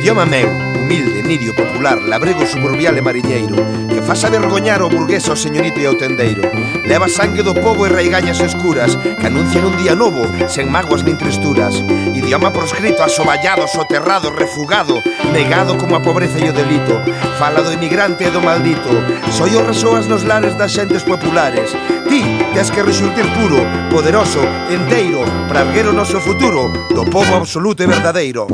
idioma meu, humilde, nidio, popular, labrego suburbial e mariñeiro, que faz avergoñar o burgués, ao señorito e ao tendeiro. Leva sangue do pobo e raigañas escuras, que anuncian un día novo, sen mágoas nin tristuras. Idioma proscrito, asoballado, soterrado, refugado, negado como a pobreza e o delito. Fala do inmigrante e do maldito, soi os resoas nos lares das xentes populares. Ti tes que rexurtir puro, poderoso, enteiro, para erguer o noso futuro, do pobo absoluto e verdadeiro.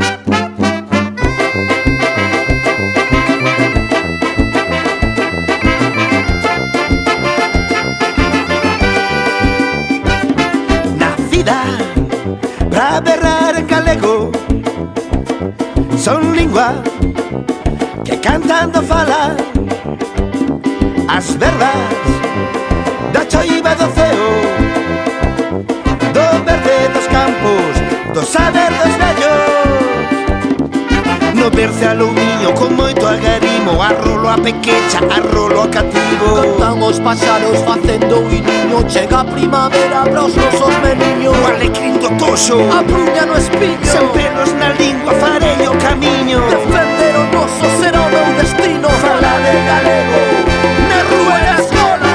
Pra berrar en galego, son lingua que cantando fala as verbas da choiva do ceo, do verde dos campos, do saber dos vellos. No verse a loumiño con moito agarimo, arrolo a pequecha, arrolo a cativo. Cantan os paxaros facendo un niño, chega a primavera pros nosos meniños. O alecrín do toxo, a pruña no espiño, sen pelos na lingua farei o camiño. Defender o noso será o meu destino. Fala de galego na rúa e na escola.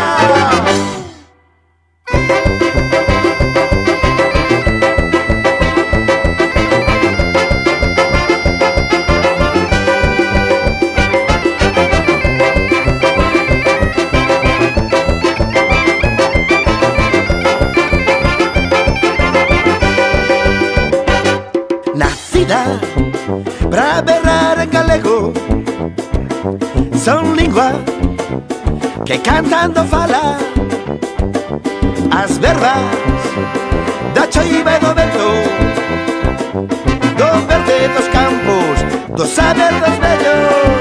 Pra berrar en galego, son lingua que cantando fala as verbas da choiva e do vento, do verde dos campos, do saber dos vellos.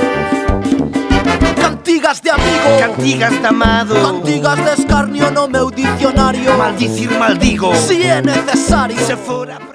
Cantigas de amigo, cantigas de amado, cantigas de escarnio no meu dicionario. Maldicir maldigo, si é necesario. se fora